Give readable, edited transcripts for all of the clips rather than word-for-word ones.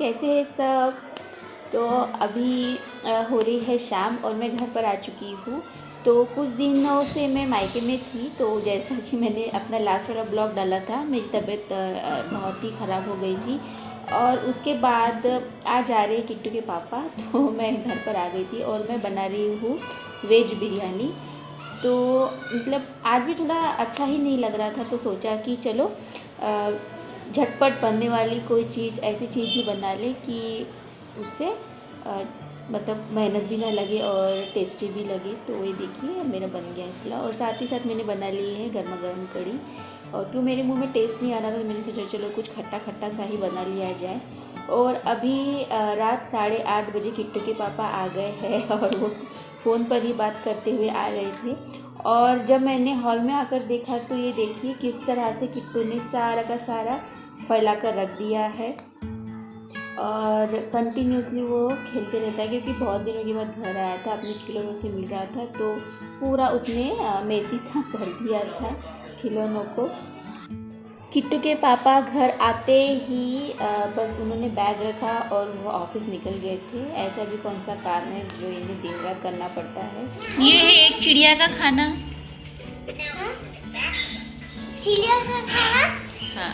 कैसे हैं सब। तो अभी हो रही है शाम और मैं घर पर आ चुकी हूँ। तो कुछ दिनों से मैं मायके में थी, तो जैसा कि मैंने अपना लास्ट वाला ब्लॉग डाला था, मेरी तबीयत बहुत ही ख़राब हो गई थी और उसके बाद आज आ रहे हैं किट्टू के पापा। तो मैं घर पर आ गई थी और मैं बना रही हूँ वेज बिरयानी। तो मतलब आज भी थोड़ा अच्छा ही नहीं लग रहा था, तो सोचा कि चलो झटपट बनने वाली कोई चीज़, ऐसी चीज़ ही बना ले कि उससे मतलब मेहनत भी ना लगे और टेस्टी भी लगे। तो ये देखिए मेरा बन गया है पुलाव और साथ ही साथ मैंने बना ली है गर्मा गर्म कड़ी। और क्यों मेरे मुंह में टेस्ट नहीं आ रहा था, तो मैंने सोचा चलो कुछ खट्टा खट्टा सा ही बना लिया जाए। और अभी रात 8:30 बजे किट्टू के पापा आ गए हैं और वो फ़ोन पर ही बात करते हुए आ रहे थे। और जब मैंने हॉल में आकर देखा तो ये देखिए किस तरह से किट्टू ने सारा का सारा फैला कर रख दिया है और कंटिन्यूसली वो खेलते रहता है, क्योंकि बहुत दिनों के बाद घर आया था, अपने खिलौनों से मिल रहा था, तो पूरा उसने मेसी सा कर दिया था खिलौनों को। किट्टू के पापा घर आते ही बस उन्होंने बैग रखा और वो ऑफिस निकल गए थे। ऐसा भी कौन सा काम है जो इन्हें दिन रात करना पड़ता है। ये है एक चिड़िया का खाना। चिड़िया का खाना? हाँ।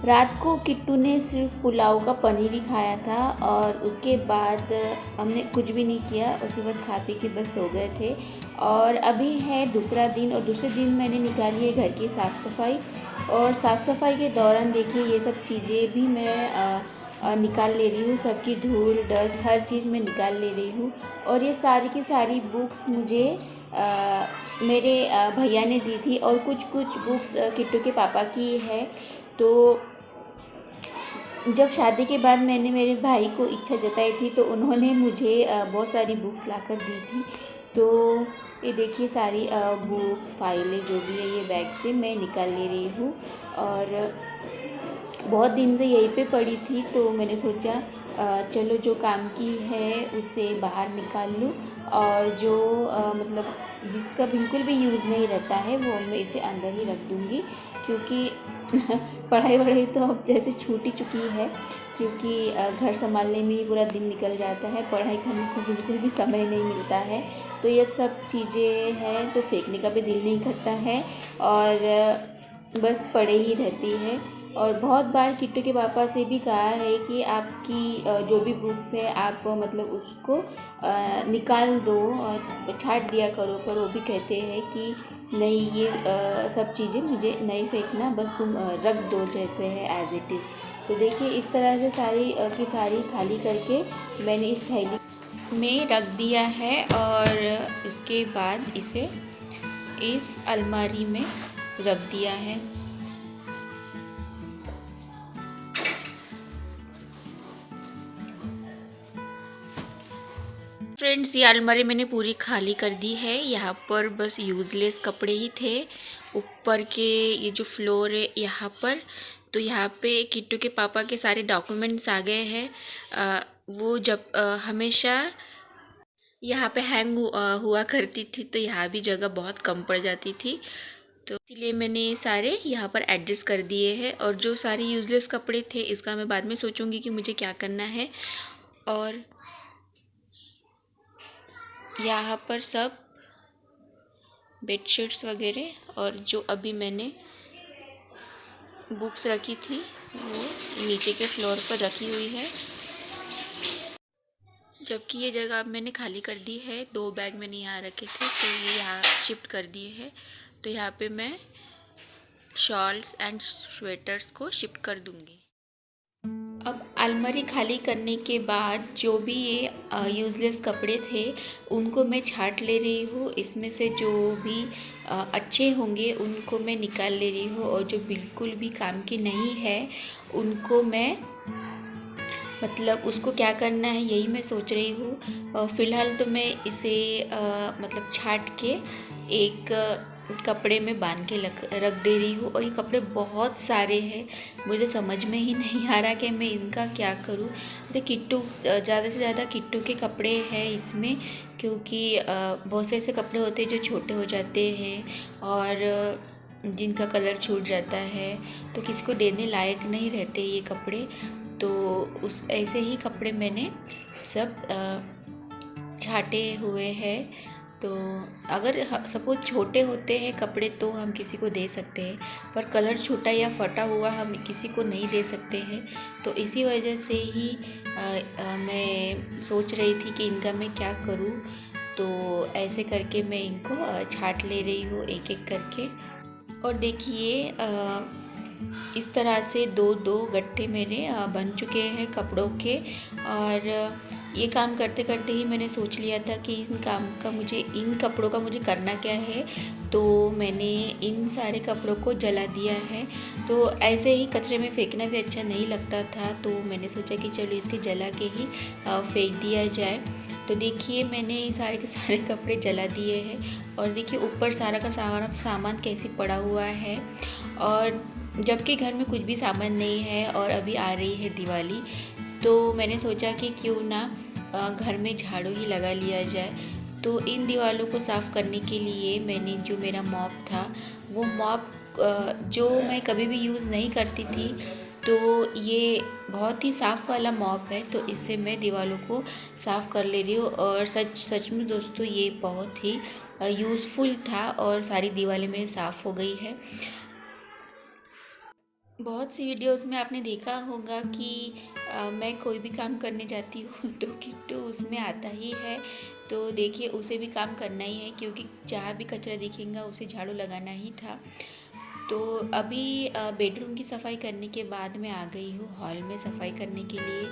रात को किट्टू ने सिर्फ पुलाव का पनीर ही खाया था और उसके बाद हमने कुछ भी नहीं किया। उसके बाद खा पी के बस सो गए थे। और अभी है दूसरा दिन और दूसरे दिन मैंने निकाली है घर की साफ़ सफाई। और साफ़ सफाई के दौरान देखिए ये सब चीज़ें भी मैं निकाल ले रही हूँ, सबकी धूल डस्ट हर चीज़ मैं निकाल ले रही हूँ। और ये सारी की सारी बुक्स मुझे मेरे भैया ने दी थी और कुछ कुछ बुक्स किट्टू के पापा की है। तो जब शादी के बाद मैंने मेरे भाई को इच्छा जताई थी तो उन्होंने मुझे बहुत सारी बुक्स लाकर दी थी। तो ये देखिए सारी बुक्स फाइलें जो भी है ये बैग से मैं निकाल ले रही हूँ। और बहुत दिन से यहीं पे पड़ी थी, तो मैंने सोचा चलो जो काम की है उसे बाहर निकाल लूँ और जो मतलब जिसका बिल्कुल भी यूज़ नहीं रहता है वो मैं इसे अंदर ही रख दूँगी, क्योंकि पढ़ाई वढ़ाई तो अब जैसे छूट ही चुकी है, क्योंकि घर संभालने में ही पूरा दिन निकल जाता है, पढ़ाई करने को बिल्कुल भी समय नहीं मिलता है। तो ये सब चीज़ें हैं तो फेंकने का भी दिल नहीं करता है और बस पड़े ही रहती है। और बहुत बार किट्टू के पापा से भी कहा है कि आपकी जो भी बुक्स है आप मतलब उसको निकाल दो और छाट दिया करो, पर वो भी कहते हैं कि नहीं ये सब चीज़ें मुझे नहीं फेंकना, बस तुम रख दो जैसे है एज इट इज़। तो देखिए इस तरह से सारी की सारी खाली करके मैंने इस थैली में रख दिया है और इसके बाद इसे इस अलमारी में रख दिया है। फ्रेंड्स ये अलमारी मैंने पूरी खाली कर दी है। यहाँ पर बस यूज़लेस कपड़े ही थे। ऊपर के ये जो फ्लोर है यहाँ पर, तो यहाँ पे किट्टू के पापा के सारे डॉक्यूमेंट्स आ गए हैं। वो जब हमेशा यहाँ पे हैंग हुआ करती थी, तो यहाँ भी जगह बहुत कम पड़ जाती थी, तो इसीलिए मैंने सारे यहाँ पर एडजस्ट कर दिए हैं। और जो सारे यूज़लेस कपड़े थे इसका मैं बाद में सोचूंगी कि मुझे क्या करना है। और यहाँ पर सब बेडशीट्स वगैरह और जो अभी मैंने बुक्स रखी थी वो नीचे के फ्लोर पर रखी हुई है, जबकि ये जगह अब मैंने खाली कर दी है। 2 बैग मैंने यहाँ रखे थे तो ये यहाँ शिफ्ट कर दिए हैं। तो यहाँ पे मैं शॉल्स एंड स्वेटर्स को शिफ्ट कर दूँगी। अब अलमारी खाली करने के बाद जो भी ये यूज़लेस कपड़े थे उनको मैं छांट ले रही हूँ। इसमें से जो भी अच्छे होंगे उनको मैं निकाल ले रही हूँ और जो बिल्कुल भी काम की नहीं है उनको मैं मतलब उसको क्या करना है यही मैं सोच रही हूँ। फ़िलहाल तो मैं इसे मतलब छांट के एक कपड़े में बांध के रख दे रही हूँ। और ये कपड़े बहुत सारे हैं, मुझे समझ में ही नहीं आ रहा कि मैं इनका क्या करूँ। तो किट्टू, ज़्यादा से ज़्यादा किट्टू के कपड़े हैं इसमें, क्योंकि बहुत से ऐसे कपड़े होते हैं जो छोटे हो जाते हैं और जिनका कलर छूट जाता है, तो किसी को देने लायक नहीं रहते ये कपड़े। तो उस ऐसे ही कपड़े मैंने सब छाटे हुए हैं। तो अगर सपोज छोटे होते हैं कपड़े तो हम किसी को दे सकते हैं, पर कलर छोटा या फटा हुआ हम किसी को नहीं दे सकते हैं। तो इसी वजह से ही मैं सोच रही थी कि इनका मैं क्या करूं। तो ऐसे करके मैं इनको छाट ले रही हूँ एक एक करके। और देखिए इस तरह से दो दो गट्ठे मेरे बन चुके हैं कपड़ों के। और ये काम करते करते ही मैंने सोच लिया था कि इन कपड़ों का मुझे करना क्या है। तो मैंने इन सारे कपड़ों को जला दिया है। तो ऐसे ही कचरे में फेंकना भी अच्छा नहीं लगता था, तो मैंने सोचा कि चलो इसके जला के ही फेंक दिया जाए। तो देखिए मैंने ये सारे के सारे कपड़े जला दिए हैं। और देखिए ऊपर सारा का सामान कैसे पड़ा हुआ है। और जबकि घर में कुछ भी सामान नहीं है और अभी आ रही है दिवाली, तो मैंने सोचा कि क्यों ना घर में झाड़ू ही लगा लिया जाए। तो इन दीवारों को साफ़ करने के लिए मैंने जो मेरा मॉप था, वो मॉप जो मैं कभी भी यूज़ नहीं करती थी, तो ये बहुत ही साफ़ वाला मॉप है। तो इससे मैं दीवारों को साफ़ कर ले रही हूँ। और सच में दोस्तों ये बहुत ही यूज़फुल था और सारी दीवारें मेरी साफ़ हो गई है। बहुत सी वीडियोस में आपने देखा होगा कि मैं कोई भी काम करने जाती हूँ तो किट्टू उसमें आता ही है। तो देखिए उसे भी काम करना ही है, क्योंकि जहाँ भी कचरा दिखेगा उसे झाड़ू लगाना ही था। तो अभी बेडरूम की सफाई करने के बाद मैं आ गई हूँ हॉल में सफाई करने के लिए।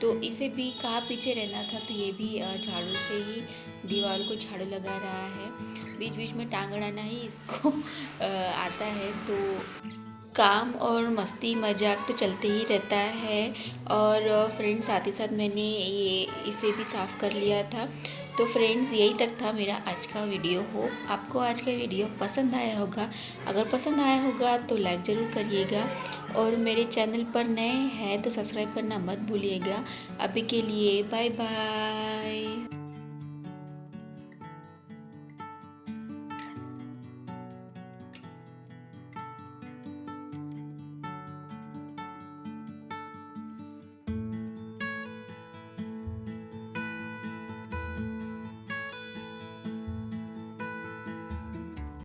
तो इसे भी कहाँ पीछे रहना था, तो ये भी झाड़ू से ही दीवार को झाड़ू लगा रहा है। बीच बीच में टांग अड़ाना ही इसको आता है। तो काम और मस्ती मजाक तो चलते ही रहता है। और फ्रेंड्स साथ ही साथ मैंने इसे भी साफ़ कर लिया था। तो फ्रेंड्स यही तक था मेरा आज का वीडियो। हो आपको आज का वीडियो पसंद आया होगा। अगर पसंद आया होगा तो लाइक ज़रूर करिएगा। और मेरे चैनल पर नए हैं तो सब्सक्राइब करना मत भूलिएगा। अभी के लिए बाय बाय।